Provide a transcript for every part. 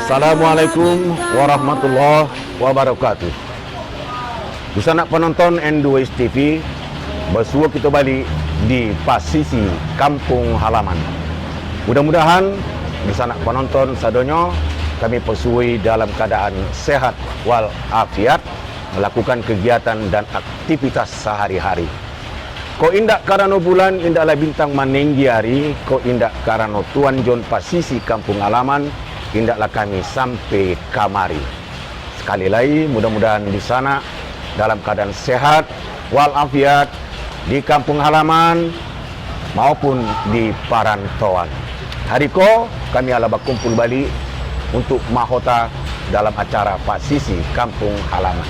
Assalamualaikum warahmatullahi wabarakatuh. Di sana penonton N2S TV, bersua kita balik di Pasisi Kampung Halaman. Mudah-mudahan di sana penonton sadonyo kami persuai dalam keadaan sehat walafiat melakukan kegiatan dan aktivitas sehari-hari. Ko indak karano bulan indaklah bintang manenggi hari, ko indak karano Tuan John Pasisi Kampung Halaman indaklah kami sampai kamari. Sekali lagi mudah-mudahan di sana dalam keadaan sehat walafiat di kampung halaman maupun di perantauan. Hari ko kami ala berkumpul balik untuk mahota dalam acara Pasisi Kampung Halaman.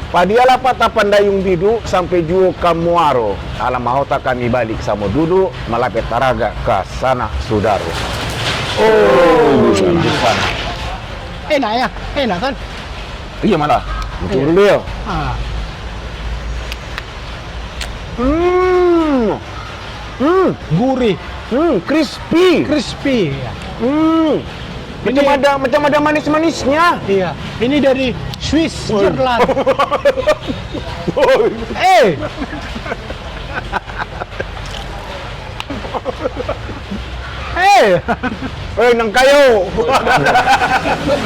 Padiala patah pandayung bidu sampai juo kamuaro alam mahota kami balik sama duduk melapet taraga ke sana saudara. Oh, di sana. Enak ya, enak kan? Iya malah. Betul dulu ya. Gurih, Crispy. crispy. Ya. Macam ada manis-manisnya. Iya, ini dari Swiss, Jerland. Eh, Nang kayo.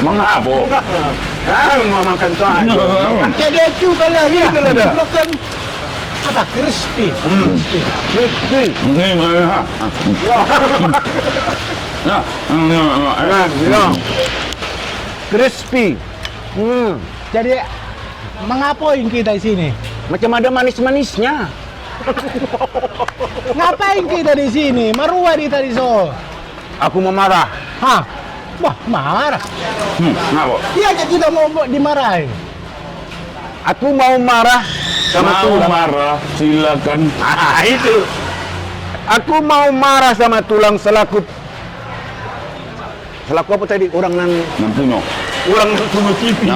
Mengabo. Memakan tuan. jadi itu kalau ya, makan apa crispy. Crispy. Crispy. Jadi mengapain kita di sini? Macam ada manis-manisnya. Ngapain kita di sini? Marua di tadi so. Aku mau marah. Hah? Wah, marah. Ngapa? Iya, kita mau dimarahin. Aku mau marah sama tulang. Marah, silakan. Itu. Aku mau marah sama tulang selaku apa tadi? Orang nan Yang punya TV.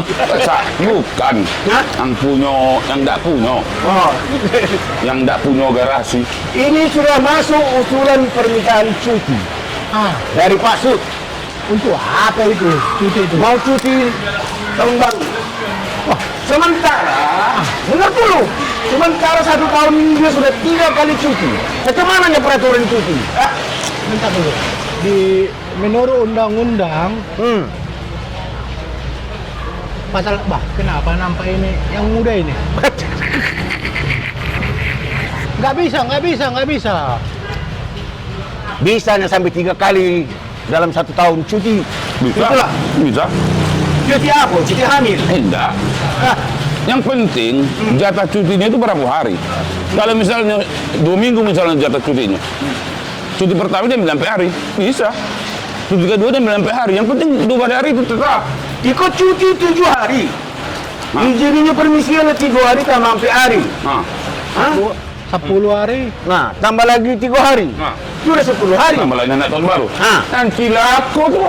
bukan. Hah? Yang punya, yang tidak punya. Oh. Yang tidak punya garasi. Ini sudah masuk usulan permintaan cuti dari Pak Sud. Untuk apa itu? Cuti itu. Mau cuti tahun baru. Wah, sementara, dengar dulu. Sementara 1 tahun ini dia sudah 3 kali cuti. Macam mana peraturan cuti? Bentar dulu. Menurut undang-undang, pasal, kenapa nampak ini yang muda ini? Nggak bisa. Bisanya sampai 3 kali dalam 1 tahun cuti. Bisa? Itulah. Bisa? Cuti apa? Cuti hamil. Enggak. Yang penting jatah cutinya itu berapa hari. Kalau misalnya 2 minggu misalnya jatah cutinya, cuti pertama dia sampai hari, bisa. Cuti kedua dia sampai hari. Yang penting 2 hari itu tetap. Ikut cuti 7 hari. Izinnya permisinya 3 hari tambah sampai hari. Nah, Hah? 10 hari. Nah, tambah lagi 3 hari. nah. Sudah 10 hari. Tambah lagi anak tahun baru. Nanti Laku tuh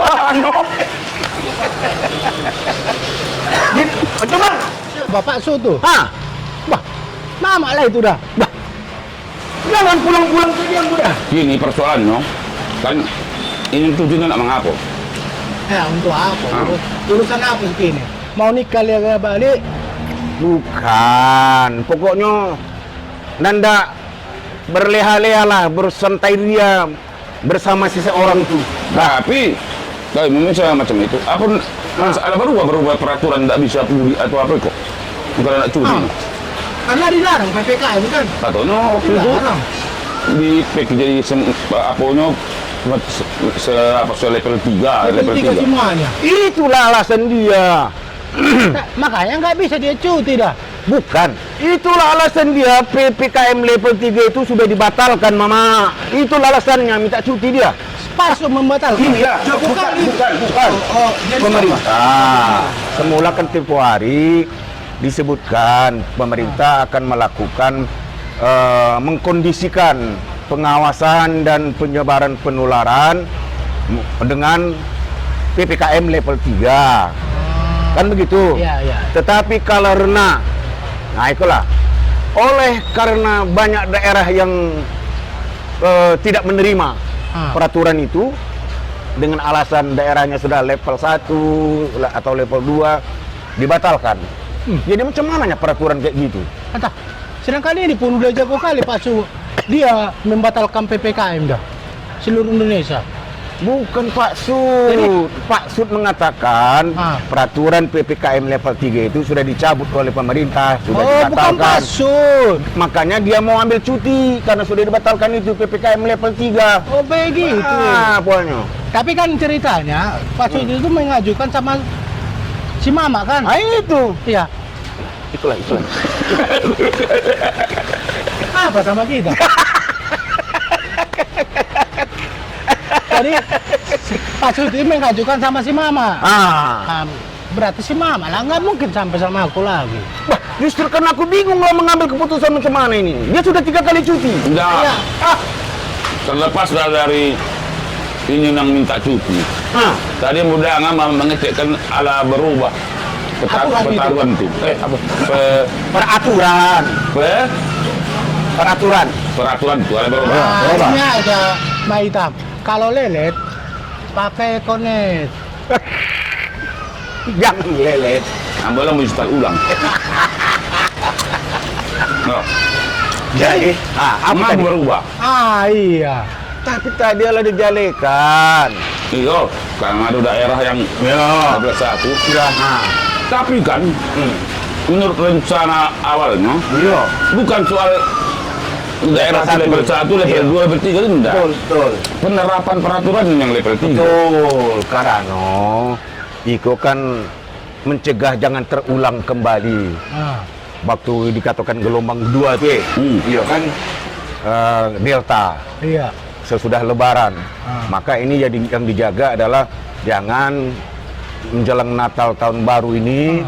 Coba. Bapak Soto. Hah? Mama lah itu dah. Jangan pulang-pulang ke dia mudah. Gini persoalannya, kan ini cutinya nak mengapa? Untuk apa? Urusan apa ini? Mau nikah lihat balik? Bukan. Pokoknya Nanda berleha-leha lah, bersantai ria bersama seseorang itu. Tapi kalau misalnya macam itu, aku ada berubah peraturan tidak bisa pulih atau apa kok? Bukan nak cuti. Karena dilarang PPKM kan? Katanya waktu itu Dilarang. di PK jadi apanya level 3, level 3. Semuanya. Itulah alasan dia. Makanya nggak bisa dia cuti dah. Bukan. Itulah alasan dia PPKM level 3 itu sudah dibatalkan, Mama. Itulah alasannya minta cuti dia. Pas membatalkan. Iya. Bukan. Pemerintah. Semula kan tempo hari disebutkan pemerintah akan melakukan mengkondisikan pengawasan dan penyebaran penularan dengan PPKM level 3. Kan begitu? Iya. Tetapi karena itulah oleh karena banyak daerah yang tidak menerima peraturan itu, dengan alasan daerahnya sudah level 1 atau level 2 dibatalkan. Jadi macam mananya peraturan kayak gitu? Entah. Sedangkan ini pun udah jago kali Pak Su. Dia membatalkan PPKM dah. Seluruh Indonesia. Bukan Pak Sud. Pak Sud mengatakan peraturan PPKM level 3 itu sudah dicabut oleh pemerintah, sudah Bukan dibatalkan. Pak Sud. Makanya dia mau ambil cuti karena sudah dibatalkan itu PPKM level 3. Oh begitu. Pokoknya. Tapi kan ceritanya Pak Sud itu mengajukan sama si Mama kan? Itu. Iya. Itulah. Apa sama kita? Jadi Pak Sud itu mengajukan sama si Mama. Berarti si Mama lah nggak mungkin sampai sama aku lagi. Bah, justru karena aku bingung lah mengambil keputusan macam mana ini. Dia sudah 3 kali cuti. Enggak. Iya. Terlepas dari ini yang minta cuti. Tadi mudah nggak mengecekkan ala berubah. Peraturan itu. Apa? Peraturan Peraturan itu ala berubah. Ini aja Mbak Hitam. Kalau lelet pakai konet. Jangan lelet. Ambil mau install ulang. No. Jadi, apa Apa tadi? berubah? Iya. Tapi tadi lah dijalekan. Iya, karena ada daerah yang level 1. Sudah. Tapi kan, menurut rencana awalnya, Iya. bukan soal daerah level 1, level 2, level 3 itu enggak. Betul. Penerapan peraturan yang level 3. Betul. Karena Iko kan mencegah jangan terulang kembali. Waktu dikatakan gelombang 2 tuh, iya kan, Delta. Iya. Sesudah Lebaran. Maka ini jadi yang dijaga adalah jangan menjelang Natal tahun baru ini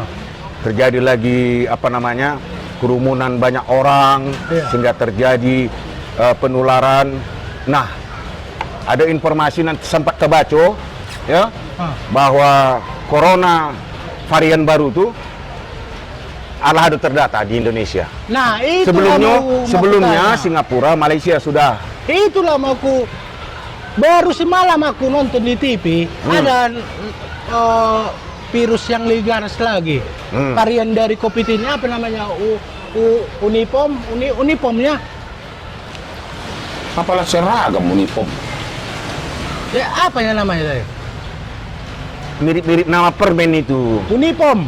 terjadi lagi kerumunan banyak orang sehingga terjadi penularan. Nah, ada informasi nanti sempat kebaca ya bahwa corona varian baru itu ada terdata di Indonesia. Nah, itu Sebelumnya Singapura, Malaysia sudah. Itulah mauku. Baru semalam aku nonton di TV ada virus yang lebih ganas lagi. Varian dari COVID ini apa namanya? Unipomnya. Apalah seragam Unipom. Ya, apa ya namanya tadi? Mirip-mirip nama permen itu. Unipom.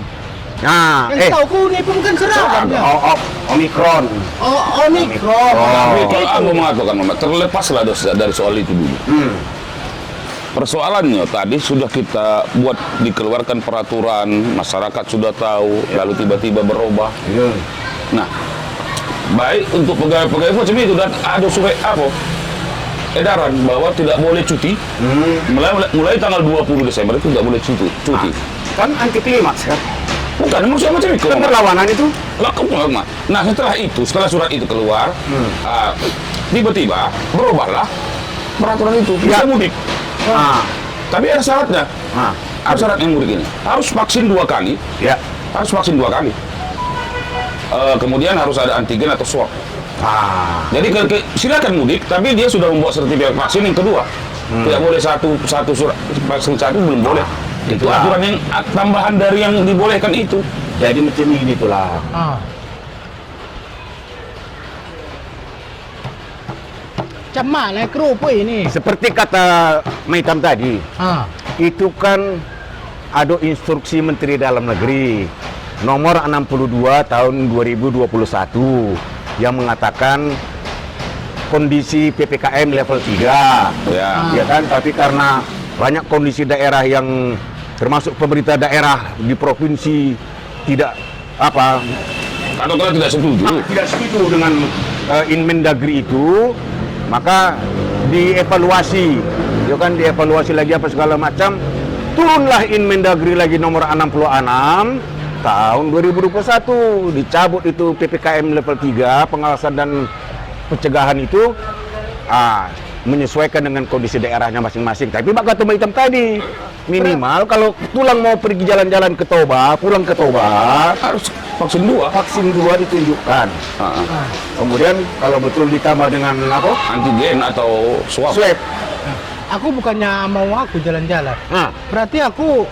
Nah, Yang tahu ku Unipom kan seragamnya. Omikron. Omikron. Tapi kalau aku mengatakan, terlepaslah dari soal itu dulu. Persoalannya tadi sudah kita buat dikeluarkan peraturan, masyarakat sudah tahu, lalu tiba-tiba berubah. Nah, baik untuk pegawai-pegawai macam itu dan ada surat edaran bahwa tidak boleh cuti. Mulai tanggal 20 Desember itu tidak boleh cuti. Kan anti klimaks kan? Bukan, maksudnya macam itu. Kan perlawanan itu. Nah, setelah surat itu keluar, tiba-tiba berubahlah peraturan itu. Bisa mudik. Tapi ada syaratnya. Apa syaratnya mudik ini? Harus vaksin 2 kali. Ya. Harus vaksin 2 kali. Kemudian harus ada antigen atau swab. Jadi silakan mudik, tapi dia sudah membawa sertifikat vaksin yang kedua. Tidak boleh satu surat vaksin satu belum boleh. Itu aturan yang tambahan dari yang dibolehkan itu. Jadi macam ini itulah. Macam mana kerupuk ini? Seperti kata Maitam tadi, itu kan ada instruksi Menteri Dalam Negeri nomor 62 tahun 2021 yang mengatakan kondisi PPKM level 3. Ya kan, tapi karena banyak kondisi daerah yang termasuk pemerintah daerah di provinsi tidak Katakanlah tidak setuju dengan Inmendagri itu, maka dievaluasi, ya kan, dievaluasi lagi apa segala macam, turunlah Inmendagri lagi nomor 66 tahun 2021, dicabut itu PPKM level 3, pengawasan dan pencegahan itu menyesuaikan dengan kondisi daerahnya masing-masing. Tapi Pak Ketua Hitam tadi, minimal kalau pulang mau pergi jalan-jalan ke Toba, pulang ke Toba harus vaksin 2. Vaksin 2 ditunjukkan. Kemudian kalau betul ditambah dengan antigen atau swab. aku bukannya mau aku jalan-jalan. Nah, Berarti aku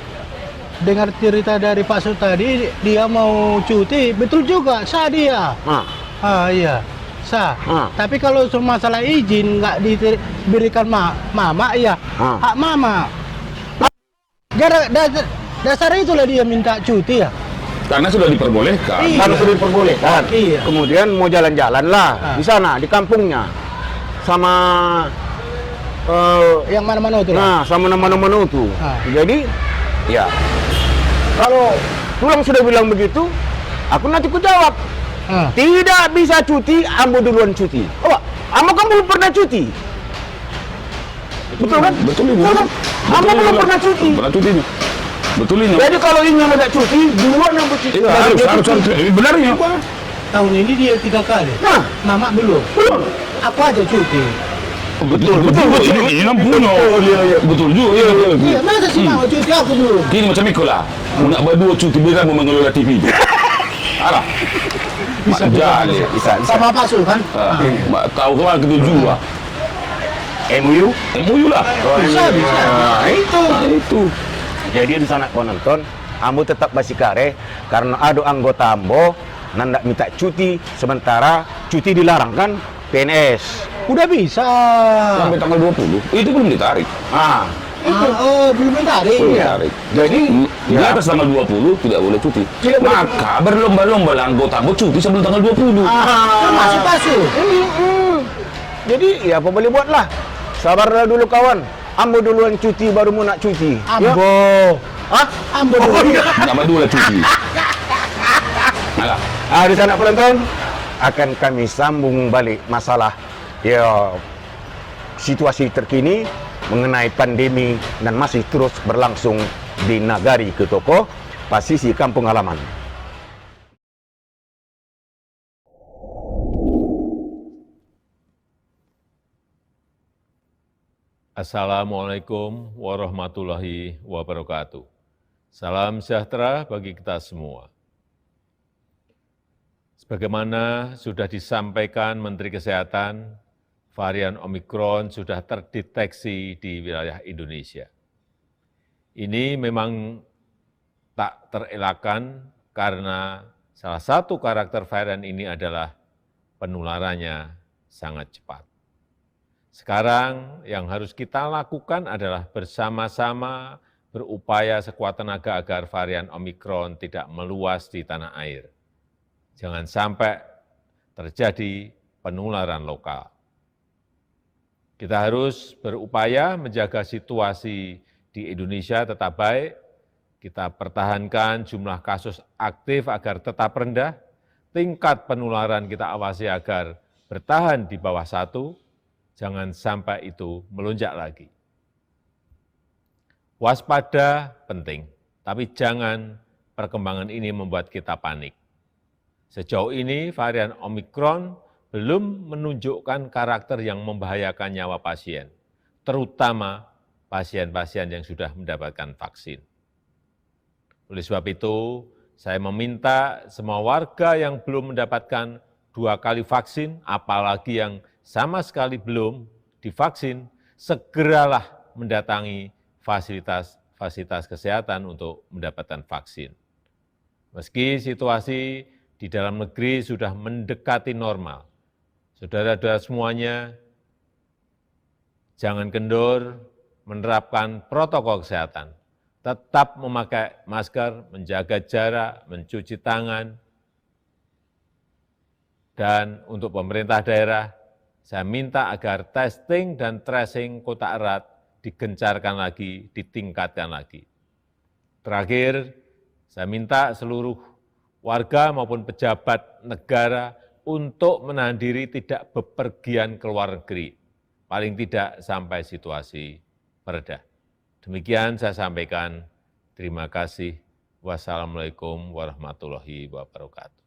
dengar cerita dari Pak Su tadi, dia mau cuti, betul juga, sah dia. nah, Iya, sah. Ah. Tapi kalau masalah izin nggak diberikan mama, iya, hak mama. Dasar itulah dia minta cuti ya. Karena sudah diperbolehkan. Iya. kalau sudah diperbolehkan. Iya. Kemudian mau jalan-jalan lah di sana, di kampungnya. Sama Yang mana-mana itu lah. nah, sama nama-nama itu. Ah. Jadi, ya. Kalau pulang sudah bilang begitu, aku nanti ku jawab. Ah. Tidak bisa cuti, ambo duluan cuti. Oh, ambo kan belum pernah cuti. Betul kan? Betul ini. Betul kan? Ambo belum pernah cuti. Pernah cuti ini. Betul ini. Jadi kalau ini ada cuti, duluan ambo cuti. Iya, Baru dia harus. cuti. Benarnya. Tahun ini dia 3 kali. Nah, Mama belum. belum. Aku aja cuti. Betul. Ini kan punya. Betul juga. Iya, masa sih mama cuti aku belum? Gini macam Miko lah. Nak berdua cuti bila mau mengelola TV itu. Alah. Mak jali. Bisa. Sama Pak Sul kan? Mak tahu kemana ketujuh lah. MU. MUU lah. Bisa. Nah, itu. Itu. Jadi di sana kau nonton, ambo tetap basikare karena ada anggota ambo nandak minta cuti sementara cuti dilarang kan PNS. Udah bisa. Sampai tanggal 20. Itu belum ditarik. Ah, Oh, belum ditarik. Belum Ya. ditarik. jadi Di atas tanggal 20 tidak boleh cuti. Tidak boleh. Maka berlomba-lomba lah anggota mau cuti sebelum tanggal 20. Masih Pak Sul. Jadi ya apa boleh buat lah. Sabarlah dulu kawan. Ambo duluan cuti baru mau nak cuti. Ya. Ambo. Hah? Ambo dulu. Nama dulu lah cuti. Alah. Di sana penonton akan kami sambung balik masalah ya situasi terkini mengenai pandemi dan masih terus berlangsung di Nagari Ketoko, Pasisi Kampung Halaman. Assalamualaikum warahmatullahi wabarakatuh. Salam sejahtera bagi kita semua. Sebagaimana sudah disampaikan Menteri Kesehatan, varian Omikron sudah terdeteksi di wilayah Indonesia. Ini memang tak terelakkan karena salah satu karakter varian ini adalah penularannya sangat cepat. Sekarang yang harus kita lakukan adalah bersama-sama berupaya sekuat tenaga agar varian Omikron tidak meluas di tanah air. Jangan sampai terjadi penularan lokal. Kita harus berupaya menjaga situasi di Indonesia tetap baik, kita pertahankan jumlah kasus aktif agar tetap rendah, tingkat penularan kita awasi agar bertahan di bawah 1, jangan sampai itu melonjak lagi. Waspada penting, tapi jangan perkembangan ini membuat kita panik. Sejauh ini varian Omikron belum menunjukkan karakter yang membahayakan nyawa pasien, terutama pasien-pasien yang sudah mendapatkan vaksin. Oleh sebab itu, saya meminta semua warga yang belum mendapatkan 2 kali vaksin, apalagi yang sama sekali belum divaksin, segeralah mendatangi fasilitas kesehatan untuk mendapatkan vaksin. Meski situasi di dalam negeri sudah mendekati normal, saudara-saudara semuanya, jangan kendor menerapkan protokol kesehatan. Tetap memakai masker, menjaga jarak, mencuci tangan, dan untuk pemerintah daerah, saya minta agar testing dan tracing kontak erat digencarkan lagi, ditingkatkan lagi. Terakhir, saya minta seluruh warga maupun pejabat negara untuk menahan diri tidak bepergian ke luar negeri, paling tidak sampai situasi mereda. Demikian saya sampaikan. Terima kasih. Wassalamualaikum warahmatullahi wabarakatuh.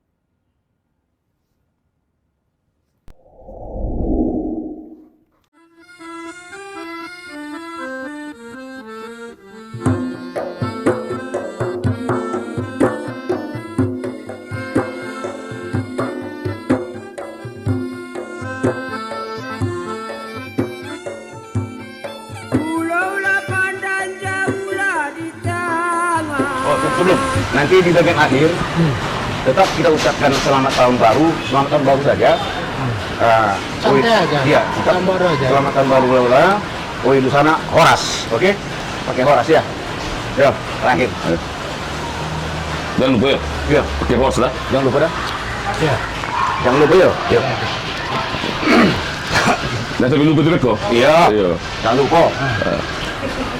sebelum nanti di bagian akhir tetap kita ucapkan selamat tahun baru saja. Santai aja. Iya, Tahun baru aja. Selamat tahun baru lah. Di sana Horas, oke? Pakai Horas ya. Ya, terakhir. Jangan lupa ya. Iya, Pakai host lah. jangan lupa dah. Ya. Jangan lupa ya. Iya. Dan sambil lupa juga kok. Iya. Iya. Jangan lupa.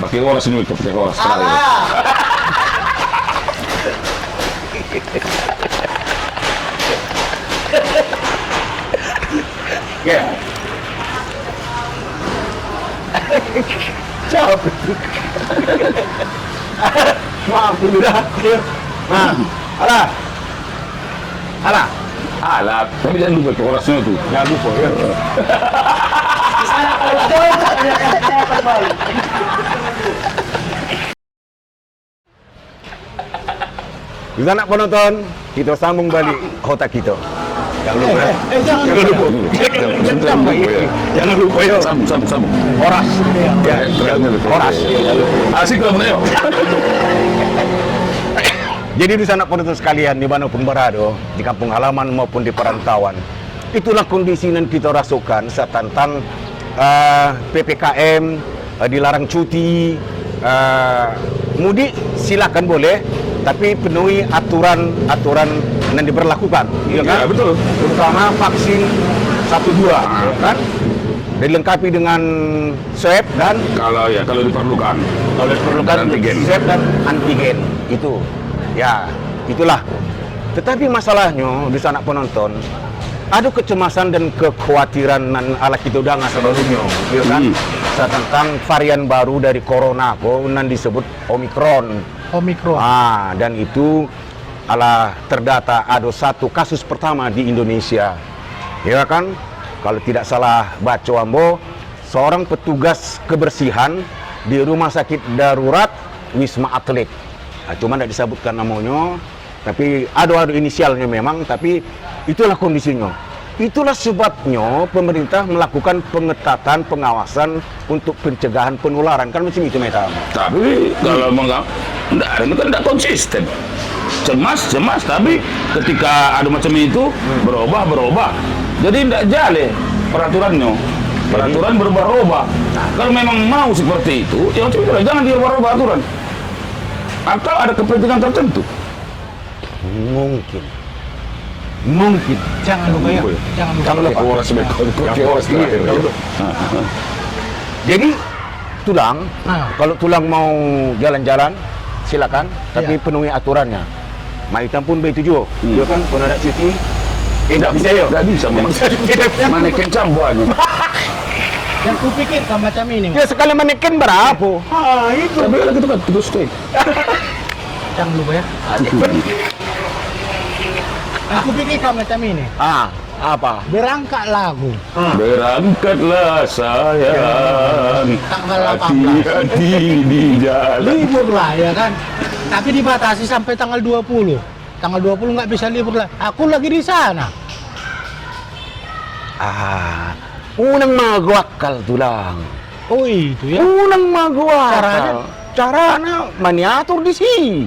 Pakai horas ini, pakai horas terakhir. Ya. Capek. Maaf dulu dah. Nah, alah. Alah. Alah, tapi jangan lupa pakai horasnya tuh. Jangan lupa ya. Kita nak penonton, kita sambung balik otak kita. Jangan lupa. Jangan Jangan lupa. Jangan lupa ya. Jangan lupa ya. Sambung. Horas. Ya, Horas. Asik lah Bro. Jadi di sana penonton sekalian, dimanapun berada, di kampung halaman maupun di perantauan, itulah kondisi yang kita rasakan saat tentang PPKM, dilarang cuti, mudik silakan boleh, tapi penuhi aturan yang diberlakukan, ya kan? Ya, betul. Terutama vaksin 1-2, ya kan? Dilengkapi dengan swab dan Kalau diperlukan. kalau diperlukan Dan antigen. swab dan antigen itu. Ya, itulah. Tetapi masalahnya di sana penonton ada kecemasan dan kekhawatiran nan ala kita udah nggak sebelumnya, ya kan? Tentang varian baru dari corona, yang disebut Omikron. Omikron. Dan itu ala terdata ada satu kasus pertama di Indonesia, ya kan? Kalau tidak salah baca ambo, seorang petugas kebersihan di rumah sakit darurat Wisma Atlet. Cuma tidak disebutkan namanya, tapi ada inisialnya memang, tapi itulah kondisinya. Itulah sebabnya pemerintah melakukan pengetatan pengawasan untuk pencegahan penularan, kan macam itu Meta. Tapi kalau enggak konsisten. Cemas, tapi ketika ada macam itu berubah. Jadi tidak jale peraturannya. Peraturan berubah-ubah. Kalau memang mau seperti itu, ya macam itu lah. Jangan dirubah-ubah aturan. Atau ada kepentingan tertentu. Mungkin. Jangan lupa ya. Jangan lupa. Horas terakhir. Jadi tulang, kalau tulang mau jalan-jalan silakan, tapi penuhi aturannya. Maitan pun begitu juga. Dia kan pun ada cuti. Tidak bisa ya. Tidak bisa memang. Mana kencang buahnya. Yang kupikir kan macam ini. Ya sekali menekan berapa? Itu. Tapi kalau gitu kan terus stay. Jangan lupa ya. Yang kupikir kan macam ini. Apa? Berangkat lagu. Berangkatlah sayang. Tanggal 18. Hati-hati di jalan. Libur lah ya kan. Tapi dibatasi sampai tanggal 20. Tanggal 20 nggak bisa libur lah. Aku lagi di sana. Unang magwakal tulang. Oh itu ya. Unang magwakal. Caranya maniatur di sini.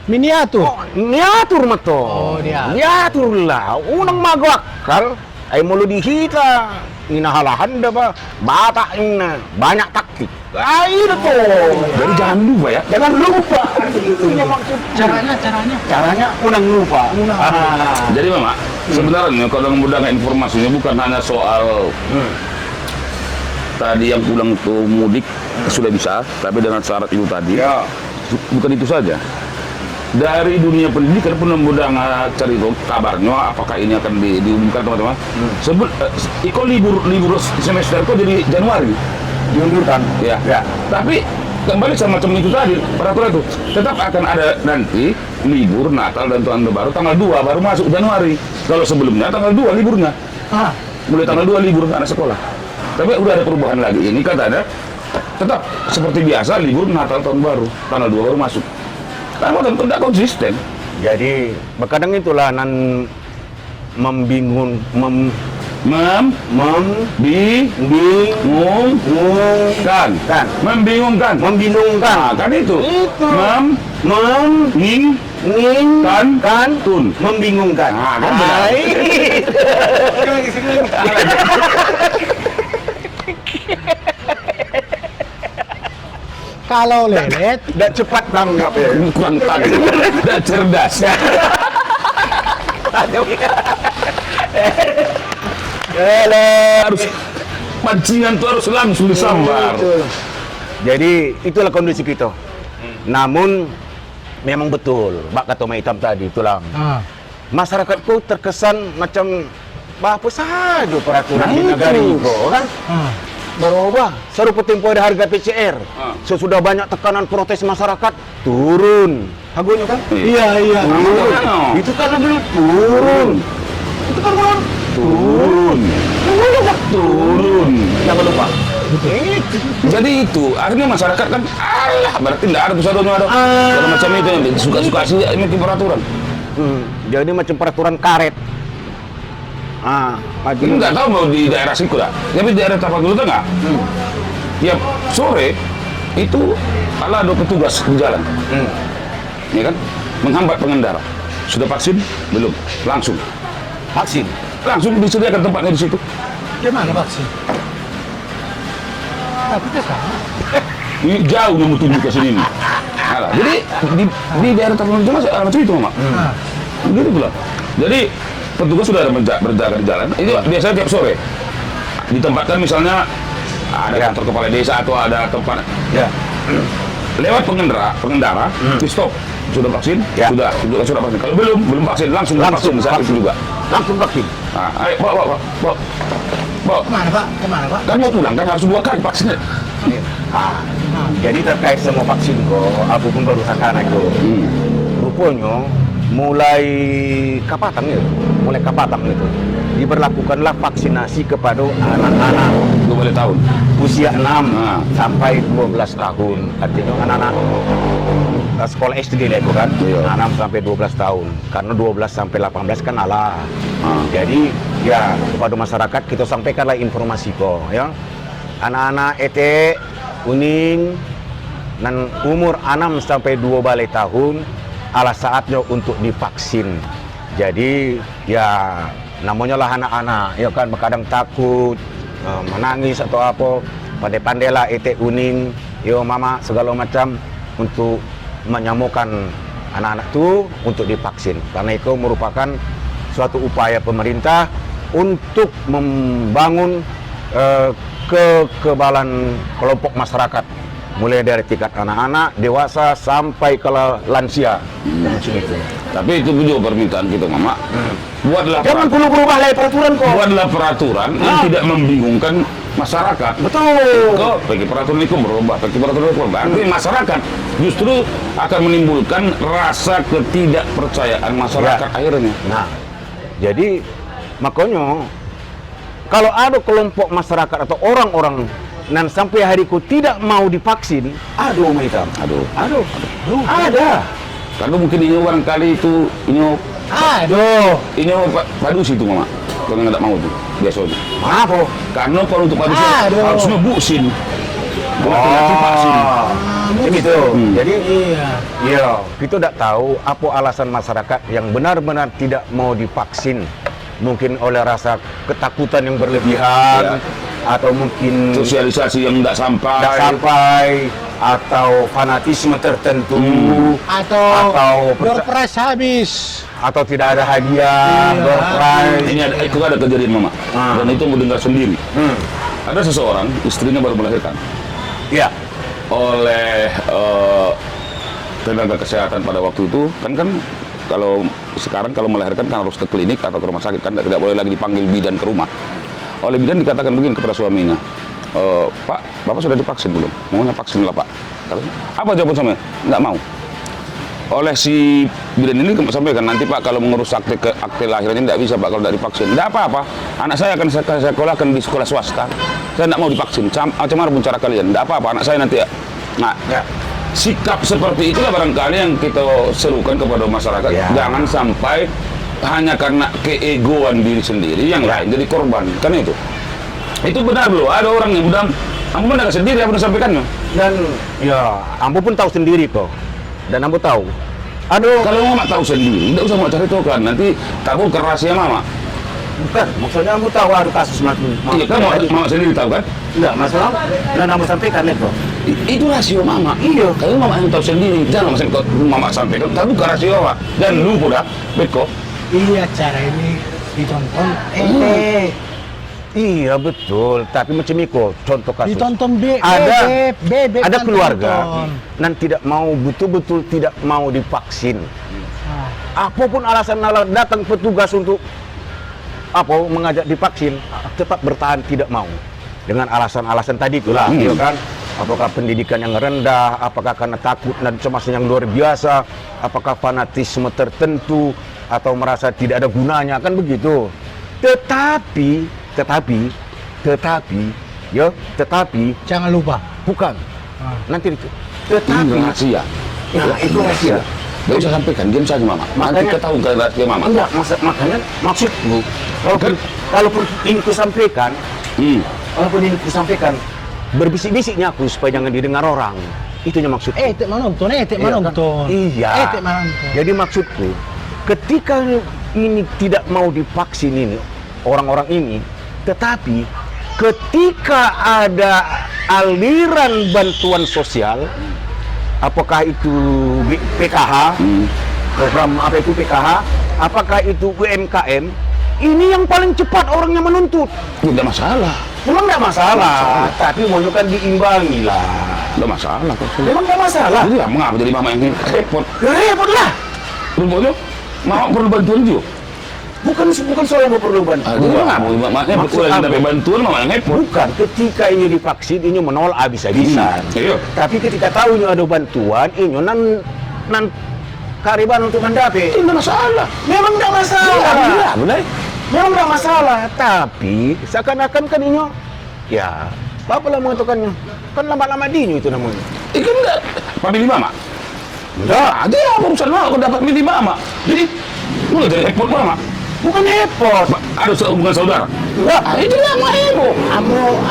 Miniatur. Niatur mato. Oh, dia. Niatur lah. Unang magwakal. Ay mulu di kita. Inahalahan dah ba. Bata ina. Banyak taktik. Itu tuh. Jadi jangan lupa ya. Jangan lupa. Itu maksud. Caranya unang lupa. Jadi Mama, sebenarnya kalau memudahkan informasinya bukan hanya soal tadi yang pulang itu mudik sudah bisa, tapi dengan syarat itu tadi. Ya. Bukan itu saja. Dari dunia pendidikan pun mudah cari kabarnya apakah ini akan diumumkan teman-teman. Iko libur semester kok jadi Januari Diundurkan. ya. Tapi kembali sama macam itu tadi peraturan itu tetap akan ada nanti libur Natal dan Tahun Baru tanggal 2 baru masuk Januari. Kalau sebelumnya tanggal 2 liburnya. Mulai tanggal 2 libur anak sekolah. Tapi udah ada perubahan lagi. Ini katanya tetap seperti biasa libur Natal Tahun Baru tanggal 2 baru masuk. Karena tentu tidak konsisten. Jadi kadang itulah nan membingungkan Kan. Membingungkan. Membingungkan. Nah, kan itu. Menginginkan Tun. membingungkan. Nah, kan benar. Kalau lelet, Dan cepat tanggap ya. Kurang tahu. Dan cerdas. Harus pancingan tuh harus langsung disambar. Jadi itulah kondisi kita. Namun memang betul, Mbak kata Mak Hitam tadi itulah. Masyarakatku terkesan macam apa saja peraturan di negara ini kan berubah. Serupa tempoh ada harga PCR. Sesudah banyak tekanan protes masyarakat turun. Harganya kan? Iya. Turun. Itu kan belum turun. Itu kan belum turun. Jangan lupa. Jadi itu akhirnya masyarakat kan alah berarti tidak ada pusat-pusat ada macam itu yang suka-suka sih ini peraturan. Jadi macam peraturan karet. Ini nggak tahu mau di daerah situ lah, tapi di daerah Tapanuli Tengah, tiap sore itu ada petugas di jalan, ya kan, menghambat pengendara. Sudah vaksin belum? Langsung disediakan tempatnya di situ. Gimana vaksin? Tapi kita sama. Ini jauh yang tunjuk ke sini. Alah, jadi di daerah Tapanuli Tengah ada macam itu, Mak. Gitu pula. Jadi petugas sudah ada berjaga di jalan. Itu biasanya tiap sore ditempatkan misalnya ada kantor kepala desa atau ada tempat lewat pengendara di stop sudah vaksin sudah vaksin. Kalau belum vaksin langsung vaksin misalnya itu juga langsung vaksin. Ayo bawa Kemana Pak? kan mau pulang kan harus 2 kali vaksinnya. Jadi terkait semua vaksin kok, aku pun baru sakana itu. Rupanya mulai kapatang itu diberlakukanlah vaksinasi kepada anak-anak 2 tahun usia 6 sampai 12 tahun. Artinya anak-anak sekolah SD lah itu kan, 6 sampai 12 tahun. Karena 12 sampai 18 kan alah. Jadi ya kepada masyarakat kita sampaikanlah informasi kok ya. Anak-anak ET, kuning dan umur 6 sampai 12 tahun ala saatnya untuk divaksin. Jadi ya namanya lah anak-anak ya kan kadang takut menangis atau apa, pandai-pandailah ET kuning yo mama segala macam untuk menyembuhkan anak-anak itu untuk divaksin, karena itu merupakan suatu upaya pemerintah untuk membangun kekebalan kelompok masyarakat mulai dari tingkat anak-anak, dewasa sampai ke lansia. Tapi itu juga permintaan kita, Mama. Buatlah Jangan perlu berubah lagi peraturan kok. Buatlah peraturan yang tidak membingungkan masyarakat. Betul. Kok bagi peraturan itu berubah, Tapi masyarakat justru akan menimbulkan rasa ketidakpercayaan masyarakat akhirnya. Nah, jadi makanya kalau ada kelompok masyarakat atau orang-orang dan sampai hariku tidak mau divaksin, aduh Mak Hitam, aduh, ada. Karena mungkin ini barangkali itu ini padus itu Mama. Kalau nggak mau tuh biasanya. Maaf, karena kalau untuk padus harusnya buksin. Vaksin. Begitu. Jadi iya, kita tidak tahu apa alasan masyarakat yang benar-benar tidak mau divaksin. Mungkin oleh rasa ketakutan yang berlebihan, atau mungkin sosialisasi yang tidak sampai, atau fanatisme tertentu, atau door prize habis, atau tidak ada hadiah, door prize. Itu ada kejadian Mama, dan itu mendengar sendiri. Ada seseorang, istrinya baru melahirkan, oleh tenaga kesehatan pada waktu itu kan kalau sekarang kalau melahirkan kan harus ke klinik atau ke rumah sakit kan tidak boleh lagi dipanggil bidan ke rumah. Oleh bidan dikatakan begini kepada suaminya, Pak, Bapak sudah divaksin belum? Maunya vaksin lah Pak. Katanya, apa jawaban suaminya? Nggak mau. Oleh si bidan ini sampaikan, nanti Pak kalau mengurus akte lahirnya tidak bisa Pak kalau tidak divaksin. Tidak apa-apa, anak saya akan saya sekolahkan di sekolah swasta. Saya tidak mau divaksin, macam mana pun cara kalian. Tidak apa-apa, anak saya nanti ya. Nah, sikap seperti itulah barangkali yang kita serukan kepada masyarakat. Jangan sampai hanya karena keegoan diri sendiri yang lain jadi korban. Kan itu benar loh, ada orang yang bilang Ambo mana sendiri apa sampaikannya? Dan ya, ambo pun tahu sendiri kok. Dan ambo tahu. Aduh, Kalau mama tahu sendiri, tidak usah mau cari tahu kan. Nanti takut ke rahasia mama. bukan, maksudnya ambo tahu ada kasus macam. Iya kan mama sendiri tahu kan? Enggak, masalah. Dan ambo sampaikan itu. Itu rahasia mama. Iya. Kalau mama yang tahu sendiri, jangan mama sampaikan. Tahu ke rahasia mama. Dan lu udah, Beko. Iya, acara ini ditonton. Iya betul, tapi macam itu contoh kasus. Ditonton ada bebek ada kan keluarga tonton. dan tidak mau betul-betul tidak mau divaksin. Apapun alasan datang petugas untuk mengajak divaksin, tetap bertahan tidak mau dengan alasan-alasan tadi itulah, ya kan? Apakah pendidikan yang rendah, apakah karena takut dan cemas yang luar biasa, apakah fanatisme tertentu atau merasa tidak ada gunanya, kan begitu. Tetapi Jangan lupa. bukan. Nanti itu. Ini Tetapi rahasia. nah, itu rahasia. Tidak usah sampaikan, diam saja mama. Nanti Makanya- ketahuan ke rahasia mama. Enggak, makanya maksudku, kalaupun ini kusampaikan, berbisik-bisiknya aku supaya jangan didengar orang. Itunya maksudku. Tek menonton. Iya kan? Iya. Tek menonton. Jadi maksudku, ketika ini tidak mau divaksin ini, orang-orang ini, tetapi ketika ada aliran bantuan sosial, apakah itu PKH, program apa itu PKH, apakah itu UMKM, ini yang paling cepat orang yang menuntut. Tidak masalah. Memang nggak masalah, tapi maunya kan diimbangi lah. Tidak masalah. Memang nggak masalah. Jadi mengapa jadi mama yang repot? Repot lah. Rupanya, mama perlu bantuan juga. Bukan soal yang perlu bantuan. Jadi mengapa? Makanya betul yang dapat bantuan mama yang repot. Bukan, ketika ini divaksin, ini menolak habis-habisan. Iya. Tapi ketika tahu ini ada bantuan, ini nan kariban untuk mendapat. Tidak masalah. Memang tidak masalah. Iya, boleh. Memang tidak masalah. Tapi seakan-akan kan ini, ya, apa lah mengatakannya? Kan lama-lama dinyu itu namanya. Ikan enggak. Pamili mama. Enggak. Ada yang urusan mama, aku dapat milih mama. Jadi, mulai jadi repot mama. Bukan repot. Ada hubungan saudara. Enggak. Itu yang heboh.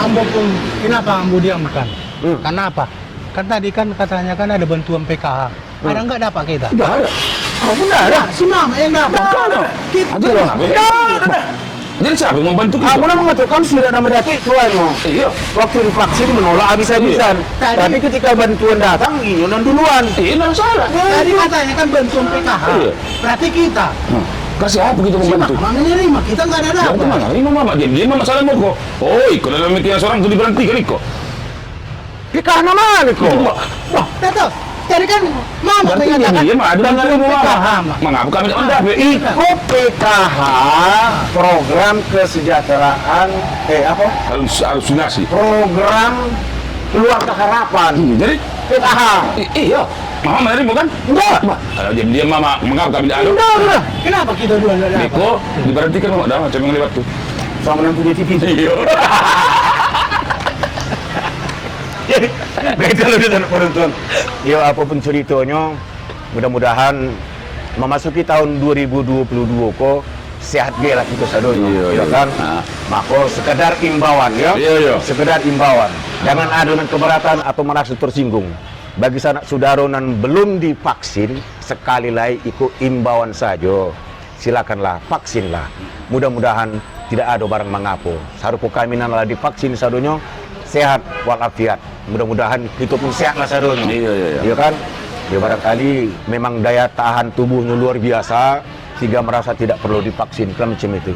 Ambo pun kenapa Ambo diamkan? Karena apa? Kan tadi kan katanya kan ada bantuan PKH. Ada nggak dapat kita? Tidak ada. Kamu enggak ada. Si mama yang dapat. Kita loh. Jadi siapa yang membantu kita? Aku nak mengatakan sudah ada mendapat tuanmu. Iya. Waktu divaksin menolak habis-habisan. Iya. Tapi ketika bantuan datang, ini duluan. Iya, tidak salah. Tadi katanya kan bantuan PKH. Iya. Berarti kita. Kasih apa kita Si membantu? mama menerima, kita nggak ada Jangan dapat. mana? Ini mama dia mama salah mau kok. Oh, ikut dalam meeting seorang itu diberhentikan kok. PKH nama kok. Wah, tahu. Jadi kan mama Berarti mengatakan dia mah ada bantuan dari mama. PKH. Mak. Mengapa kami tidak mendapat? Ikut PKH, program kesejahteraan, Halusinasi. program keluarga harapan. Jadi PKH. iya. Mama menerima kan? Enggak. Kalau dia mama mengapa kami tidak ada? Enggak. Kenapa kita dua nggak dapat? Niko diberhentikan mama dah macam yang lewat tuh. Sama nanti di TV. Iya. Jadi, beda loh dengan penonton. Ya apapun ceritanya, mudah-mudahan memasuki tahun 2022 kok sehat ge lah kita sadonya, Iya, ya iya. kan? Nah. Maka sekedar imbauan ya, Iya, iya. sekedar imbauan. Jangan ada dengan keberatan atau merasa tersinggung. Bagi sanak saudara yang belum divaksin, sekali lagi ikut imbauan saja. Silakanlah, vaksinlah. Mudah-mudahan tidak ada barang mengapo. Sarupo kami nala divaksin sadonya sehat walafiat. Mudah-mudahan kita pun sehat lah sadonya. Iya, iya, iya. Iya kan? Ya barangkali memang daya tahan tubuhnya luar biasa sehingga merasa tidak perlu divaksin kan macam itu.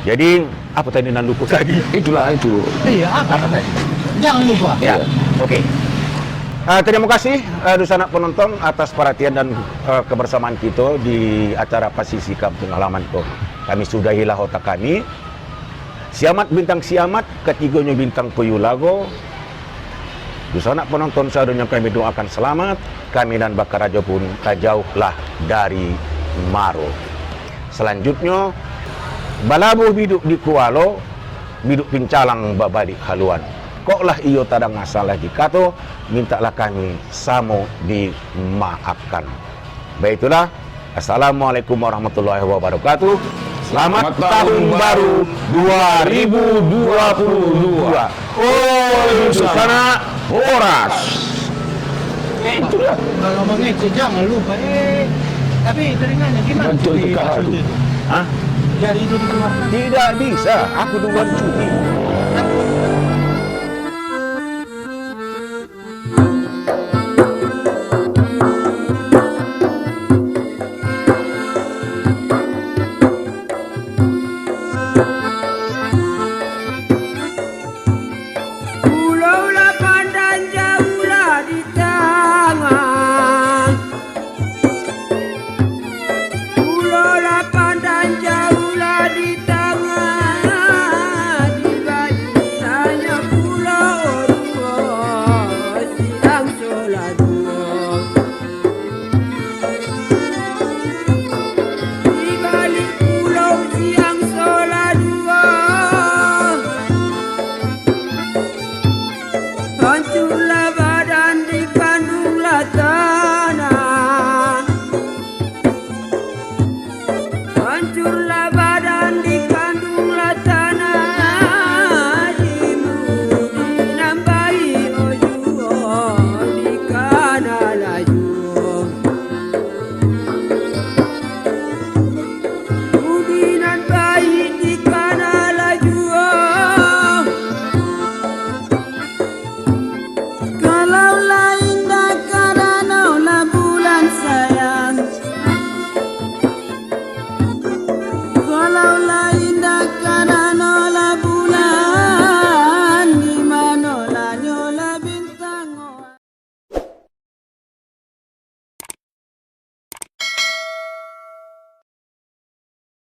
Jadi apa tadi nan lupa tadi? Itulah itu. Iya, apa tadi? Jangan lupa. Ya, oke. Terima kasih sanak penonton atas perhatian dan kebersamaan kita di acara Pasisi Kampung Halaman kok. Kami sudahilah otak kami. Siamat bintang siamat, ketiganya bintang Puyulago. Sanak penonton saudara kami doakan selamat. Kami dan Bakar Raja pun kajauhlah dari maro. Selanjutnya, balabuh biduk di Kualo, biduk pincalang babalik haluan. Koklah iyo tadang masalah jikato, mintalah kami samo dimaafkan. Baiklah, Assalamualaikum warahmatullahi wabarakatuh. Selamat tahun baru 2022. Oh, Susana Horas. Itulah. Kalau mengecek jangan lupa tapi telinganya gimana? Betul Di sekali. Pak Sudi. Hah? Jadi itu di keluar. Tidak bisa, aku duluan cuti.